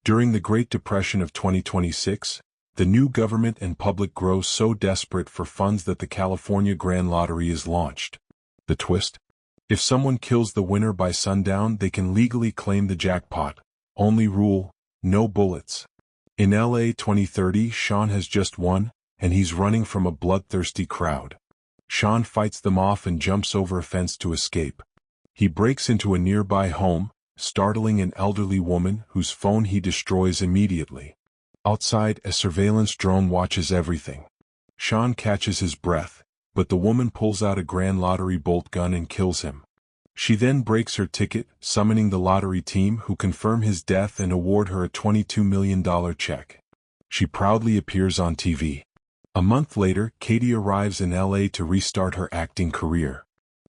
During the Great Depression of 2026, the new government and public grow so desperate for funds that the California Grand Lottery is launched. The twist? If someone kills the winner by sundown, they can legally claim the jackpot. Only rule: no bullets. In LA 2030, Sean has just won, and he's running from a bloodthirsty crowd. Sean fights them off and jumps over a fence to escape. He breaks into a nearby home, startling an elderly woman whose phone he destroys immediately. Outside, a surveillance drone watches everything. Sean catches his breath, but the woman pulls out a Grand Lottery bolt gun and kills him. She then breaks her ticket, summoning the lottery team, who confirm his death and award her a $22 million check. She proudly appears on TV. A month later, Katie arrives in LA to restart her acting career.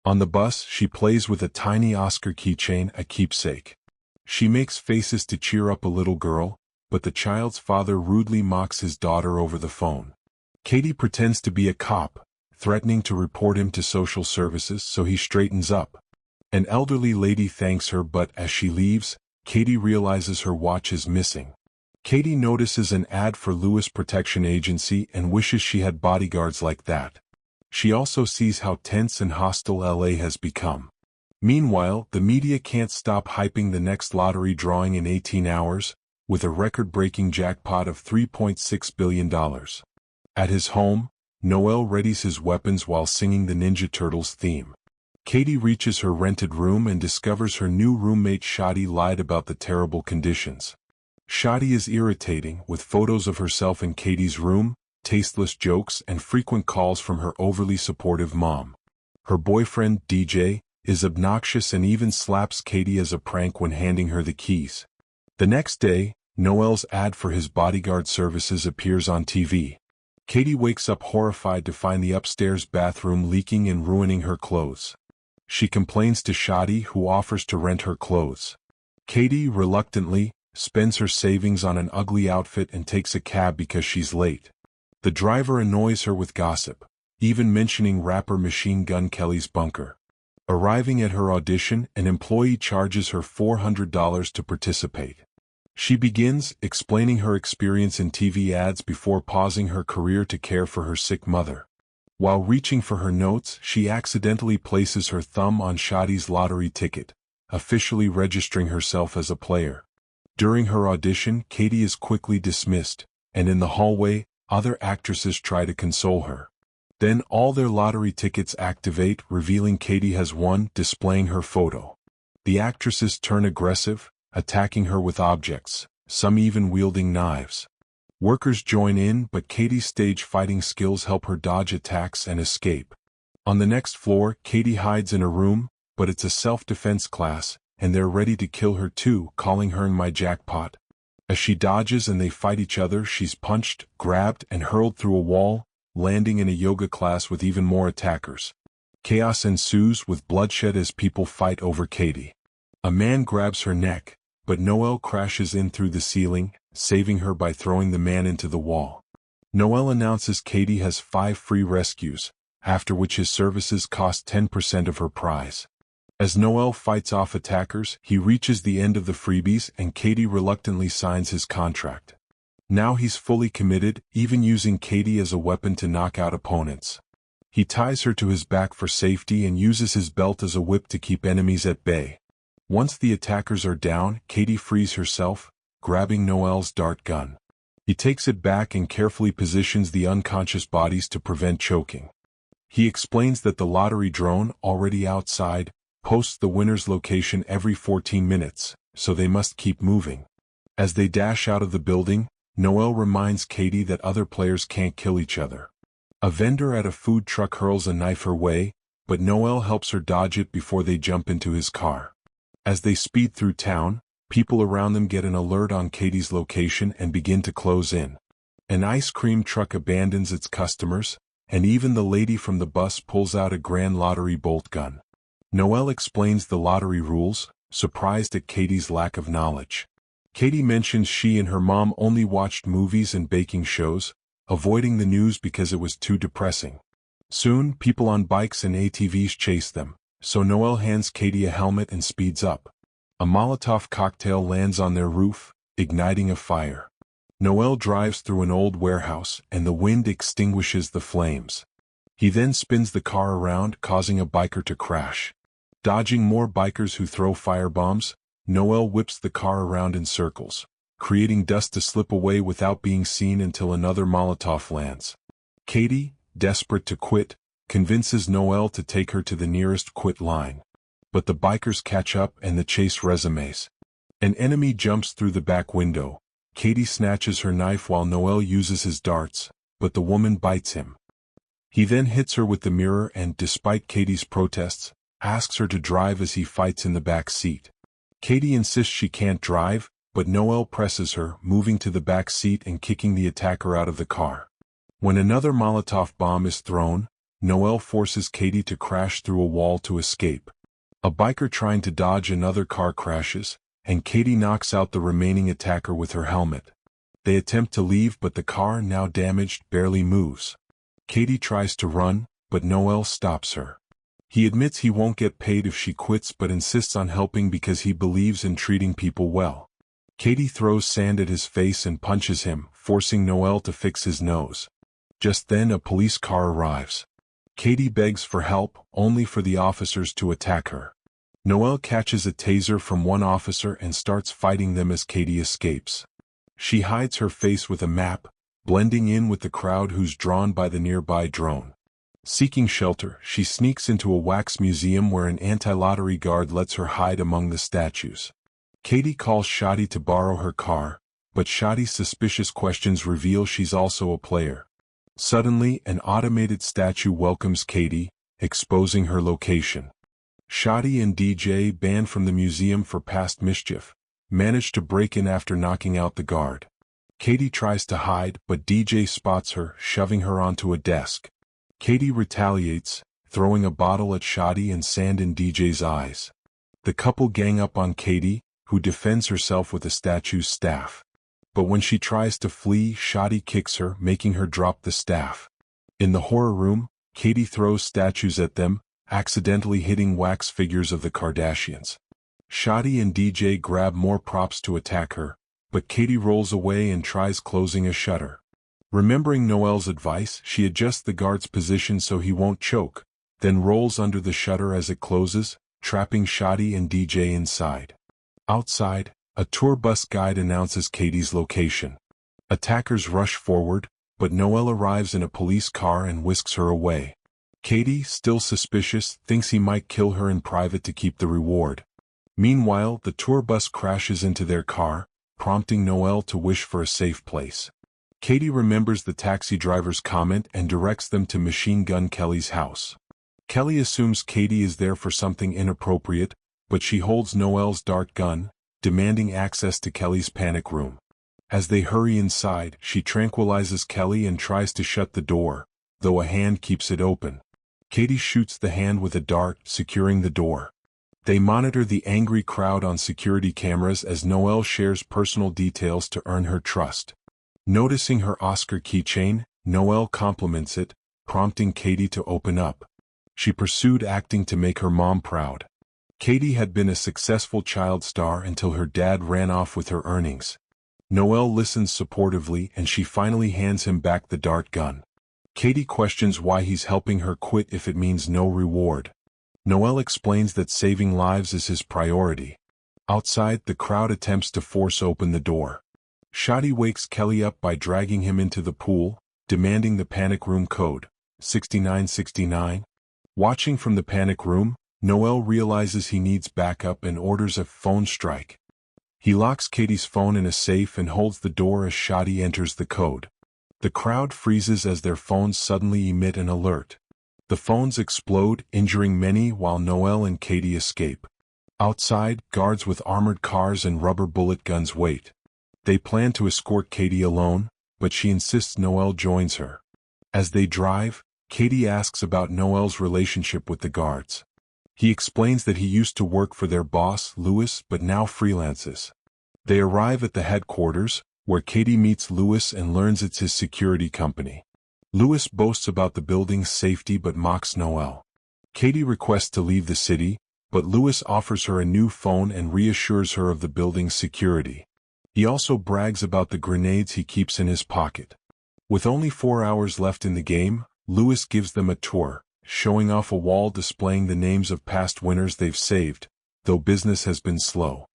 On the bus, she plays with a tiny Oscar keychain, a keepsake. She makes faces to cheer up a little girl, but the child's father rudely mocks his daughter over the phone. Katie pretends to be a cop, threatening to report him to social services, so he straightens up. An elderly lady thanks her, but as she leaves, Katie realizes her watch is missing. Katie notices an ad for Lewis Protection Agency and wishes she had bodyguards like that. She also sees how tense and hostile LA has become. Meanwhile, the media can't stop hyping the next lottery drawing in 18 hours, with a record-breaking jackpot of $3.6 billion. At his home, Noel readies his weapons while singing the Ninja Turtles theme. Katie reaches her rented room and discovers her new roommate Shadi lied about the terrible conditions. Shadi is irritating, with photos of herself in Katie's room, tasteless jokes, and frequent calls from her overly supportive mom. Her boyfriend, DJ, is obnoxious and even slaps Katie as a prank when handing her the keys. The next day, Noel's ad for his bodyguard services appears on TV. Katie wakes up horrified to find the upstairs bathroom leaking and ruining her clothes. She complains to Shadi, who offers to rent her clothes. Katie, reluctantly, spends her savings on an ugly outfit and takes a cab because she's late. The driver annoys her with gossip, even mentioning rapper Machine Gun Kelly's bunker. Arriving at her audition, an employee charges her $400 to participate. She begins explaining her experience in TV ads before pausing her career to care for her sick mother. While reaching for her notes, she accidentally places her thumb on Shadi's lottery ticket, officially registering herself as a player. During her audition, Katie is quickly dismissed, and in the hallway, other actresses try to console her. Then all their lottery tickets activate, revealing Katie has won, displaying her photo. The actresses turn aggressive, attacking her with objects, some even wielding knives. Workers join in, but Katie's stage fighting skills help her dodge attacks and escape. On the next floor, Katie hides in a room, but it's a self-defense class, and they're ready to kill her too, calling her my jackpot. As she dodges and they fight each other, she's punched, grabbed, and hurled through a wall, landing in a yoga class with even more attackers. Chaos ensues, with bloodshed as people fight over Katie. A man grabs her neck, but Noel crashes in through the ceiling, saving her by throwing the man into the wall. Noel announces Katie has 5 free rescues, after which his services cost 10% of her prize. As Noel fights off attackers, he reaches the end of the freebies and Katie reluctantly signs his contract. Now he's fully committed, even using Katie as a weapon to knock out opponents. He ties her to his back for safety and uses his belt as a whip to keep enemies at bay. Once the attackers are down, Katie frees herself, grabbing Noel's dart gun. He takes it back and carefully positions the unconscious bodies to prevent choking. He explains that the lottery drone, already outside, posts the winner's location every 14 minutes, so they must keep moving. As they dash out of the building, Noel reminds Katie that other players can't kill each other. A vendor at a food truck hurls a knife her way, but Noel helps her dodge it before they jump into his car. As they speed through town, people around them get an alert on Katie's location and begin to close in. An ice cream truck abandons its customers, and even the lady from the bus pulls out a Grand Lottery bolt gun. Noel explains the lottery rules, surprised at Katie's lack of knowledge. Katie mentions she and her mom only watched movies and baking shows, avoiding the news because it was too depressing. Soon, people on bikes and ATVs chase them, so Noel hands Katie a helmet and speeds up. A Molotov cocktail lands on their roof, igniting a fire. Noel drives through an old warehouse and the wind extinguishes the flames. He then spins the car around, causing a biker to crash. Dodging more bikers who throw firebombs, Noel whips the car around in circles, creating dust to slip away without being seen until another Molotov lands. Katie, desperate to quit, convinces Noel to take her to the nearest quit line. But the bikers catch up and the chase resumes. An enemy jumps through the back window. Katie snatches her knife while Noel uses his darts, but the woman bites him. He then hits her with the mirror and, despite Katie's protests, asks her to drive as he fights in the back seat. Katie insists she can't drive, but Noel presses her, moving to the back seat and kicking the attacker out of the car. When another Molotov bomb is thrown, Noel forces Katie to crash through a wall to escape. A biker trying to dodge another car crashes, and Katie knocks out the remaining attacker with her helmet. They attempt to leave, but the car, now damaged, barely moves. Katie tries to run, but Noel stops her. He admits he won't get paid if she quits but insists on helping because he believes in treating people well. Katie throws sand at his face and punches him, forcing Noel to fix his nose. Just then a police car arrives. Katie begs for help, only for the officers to attack her. Noel catches a taser from one officer and starts fighting them as Katie escapes. She hides her face with a map, blending in with the crowd who's drawn by the nearby drone. Seeking shelter, she sneaks into a wax museum where an anti-lottery guard lets her hide among the statues. Katie calls Shadi to borrow her car, but Shadi's suspicious questions reveal she's also a player. Suddenly, an automated statue welcomes Katie, exposing her location. Shadi and DJ, banned from the museum for past mischief, manage to break in after knocking out the guard. Katie tries to hide, but DJ spots her, shoving her onto a desk. Katie retaliates, throwing a bottle at Shadi and sand in DJ's eyes. The couple gang up on Katie, who defends herself with the statue's staff. But when she tries to flee, Shadi kicks her, making her drop the staff. In the horror room, Katie throws statues at them, accidentally hitting wax figures of the Kardashians. Shadi and DJ grab more props to attack her, but Katie rolls away and tries closing a shutter. Remembering Noel's advice, she adjusts the guard's position so he won't choke, then rolls under the shutter as it closes, trapping Shadi and DJ inside. Outside, a tour bus guide announces Katie's location. Attackers rush forward, but Noel arrives in a police car and whisks her away. Katie, still suspicious, thinks he might kill her in private to keep the reward. Meanwhile, the tour bus crashes into their car, prompting Noel to wish for a safe place. Katie remembers the taxi driver's comment and directs them to Machine Gun Kelly's house. Kelly assumes Katie is there for something inappropriate, but she holds Noel's dart gun, demanding access to Kelly's panic room. As they hurry inside, she tranquilizes Kelly and tries to shut the door, though a hand keeps it open. Katie shoots the hand with a dart, securing the door. They monitor the angry crowd on security cameras as Noel shares personal details to earn her trust. Noticing her Oscar keychain, Noel compliments it, prompting Katie to open up. She pursued acting to make her mom proud. Katie had been a successful child star until her dad ran off with her earnings. Noel listens supportively and she finally hands him back the dart gun. Katie questions why he's helping her quit if it means no reward. Noel explains that saving lives is his priority. Outside, the crowd attempts to force open the door. Shadi wakes Kelly up by dragging him into the pool, demanding the panic room code, 6969. Watching from the panic room, Noel realizes he needs backup and orders a phone strike. He locks Katie's phone in a safe and holds the door as Shadi enters the code. The crowd freezes as their phones suddenly emit an alert. The phones explode, injuring many while Noel and Katie escape. Outside, guards with armored cars and rubber bullet guns wait. They plan to escort Katie alone, but she insists Noel joins her. As they drive, Katie asks about Noel's relationship with the guards. He explains that he used to work for their boss, Lewis, but now freelances. They arrive at the headquarters, where Katie meets Lewis and learns it's his security company. Lewis boasts about the building's safety but mocks Noel. Katie requests to leave the city, but Lewis offers her a new phone and reassures her of the building's security. He also brags about the grenades he keeps in his pocket. With only 4 hours left in the game, Lewis gives them a tour, showing off a wall displaying the names of past winners they've saved, though business has been slow.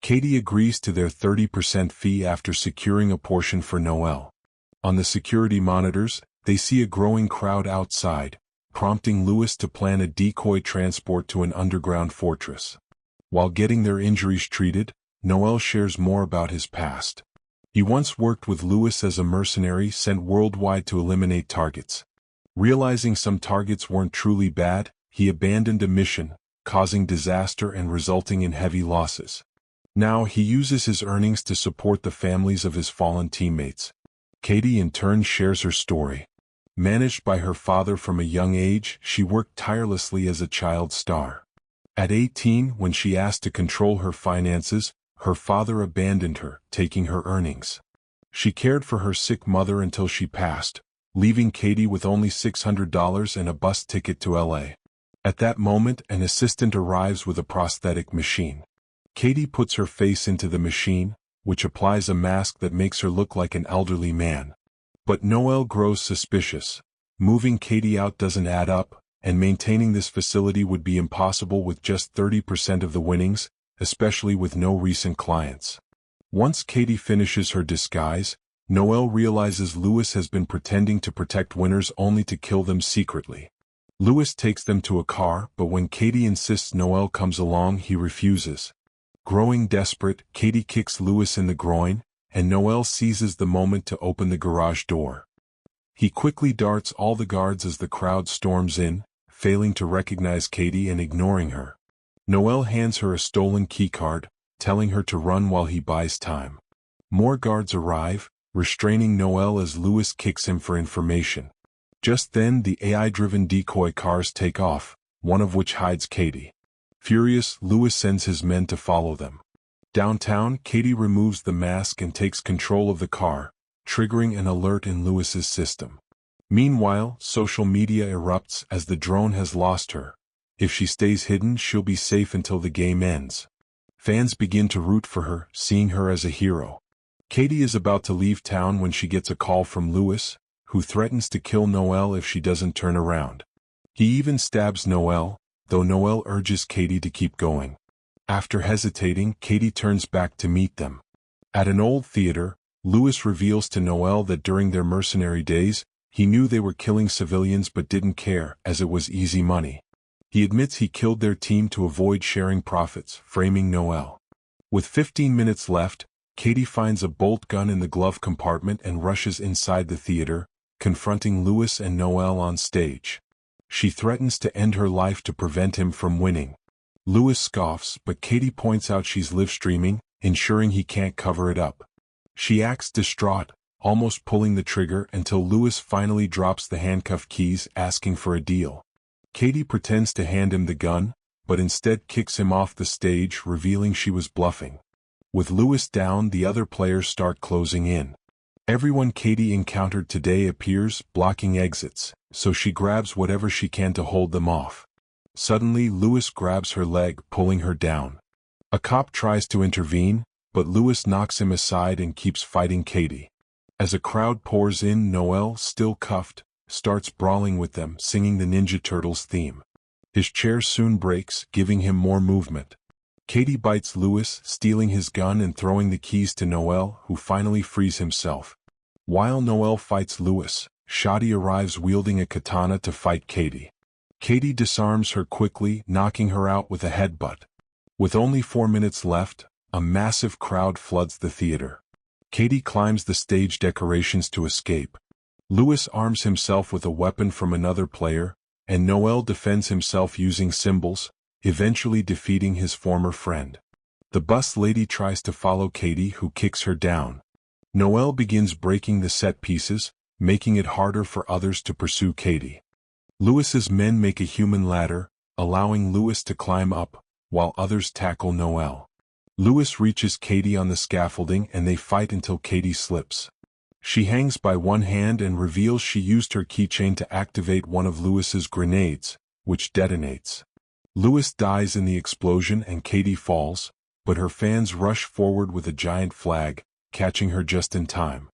Katie agrees to their 30% fee after securing a portion for Noel. On the security monitors, they see a growing crowd outside, prompting Lewis to plan a decoy transport to an underground fortress. While getting their injuries treated, Noel shares more about his past. He once worked with Lewis as a mercenary sent worldwide to eliminate targets. Realizing some targets weren't truly bad, he abandoned a mission, causing disaster and resulting in heavy losses. Now he uses his earnings to support the families of his fallen teammates. Katie in turn shares her story. Managed by her father from a young age, she worked tirelessly as a child star. At 18, when she asked to control her finances, her father abandoned her, taking her earnings. She cared for her sick mother until she passed, leaving Katie with only $600 and a bus ticket to LA. At that moment, an assistant arrives with a prosthetic machine. Katie puts her face into the machine, which applies a mask that makes her look like an elderly man. But Noel grows suspicious. Moving Katie out doesn't add up, and maintaining this facility would be impossible with just 30% of the winnings, especially with no recent clients. Once Katie finishes her disguise, Noel realizes Lewis has been pretending to protect winners only to kill them secretly. Lewis takes them to a car, but when Katie insists Noel comes along, he refuses. Growing desperate, Katie kicks Lewis in the groin, and Noel seizes the moment to open the garage door. He quickly darts all the guards as the crowd storms in, failing to recognize Katie and ignoring her. Noel hands her a stolen keycard, telling her to run while he buys time. More guards arrive, restraining Noel as Lewis kicks him for information. Just then the AI-driven decoy cars take off, one of which hides Katie. Furious, Lewis sends his men to follow them. Downtown, Katie removes the mask and takes control of the car, triggering an alert in Lewis's system. Meanwhile, social media erupts as the drone has lost her. If she stays hidden, she'll be safe until the game ends. Fans begin to root for her, seeing her as a hero. Katie is about to leave town when she gets a call from Lewis, who threatens to kill Noel if she doesn't turn around. He even stabs Noel, though Noel urges Katie to keep going. After hesitating, Katie turns back to meet them. At an old theater, Lewis reveals to Noel that during their mercenary days, he knew they were killing civilians but didn't care, as it was easy money. He admits he killed their team to avoid sharing profits, framing Noel. With 15 minutes left, Katie finds a bolt gun in the glove compartment and rushes inside the theater, confronting Lewis and Noel on stage. She threatens to end her life to prevent him from winning. Lewis scoffs, but Katie points out she's live-streaming, ensuring he can't cover it up. She acts distraught, almost pulling the trigger until Lewis finally drops the handcuff keys, asking for a deal. Katie pretends to hand him the gun, but instead kicks him off the stage, revealing she was bluffing. With Lewis down, the other players start closing in. Everyone Katie encountered today appears, blocking exits, so she grabs whatever she can to hold them off. Suddenly, Lewis grabs her leg, pulling her down. A cop tries to intervene, but Lewis knocks him aside and keeps fighting Katie. As a crowd pours in, Noel, still cuffed, starts brawling with them, singing the Ninja Turtles theme. His chair soon breaks, giving him more movement. Katie bites Lewis, stealing his gun and throwing the keys to Noel, who finally frees himself. While Noel fights Lewis, Shadi arrives wielding a katana to fight Katie. Katie disarms her quickly, knocking her out with a headbutt. With only 4 minutes left, a massive crowd floods the theater. Katie climbs the stage decorations to escape. Lewis arms himself with a weapon from another player, and Noel defends himself using symbols, eventually defeating his former friend. The bus lady tries to follow Katie, who kicks her down. Noel begins breaking the set pieces, making it harder for others to pursue Katie. Lewis's men make a human ladder, allowing Lewis to climb up, while others tackle Noel. Lewis reaches Katie on the scaffolding and they fight until Katie slips. She hangs by one hand and reveals she used her keychain to activate one of Lewis's grenades, which detonates. Lewis dies in the explosion and Katie falls, but her fans rush forward with a giant flag, catching her just in time.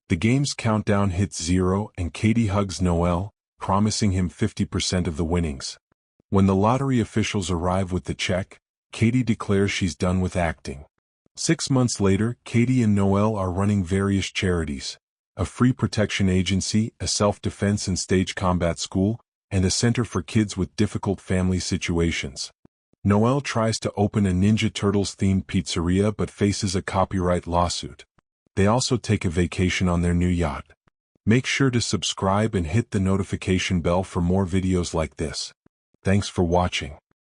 The game's countdown hits 0 and Katie hugs Noel, promising him 50% of the winnings. When the lottery officials arrive with the check, Katie declares she's done with acting. 6 months later, Katie and Noel are running various charities: a free protection agency, a self-defense and stage combat school, and a center for kids with difficult family situations. Noel tries to open a Ninja Turtles-themed pizzeria but faces a copyright lawsuit. They also take a vacation on their new yacht. Make sure to subscribe and hit the notification bell for more videos like this. Thanks for watching.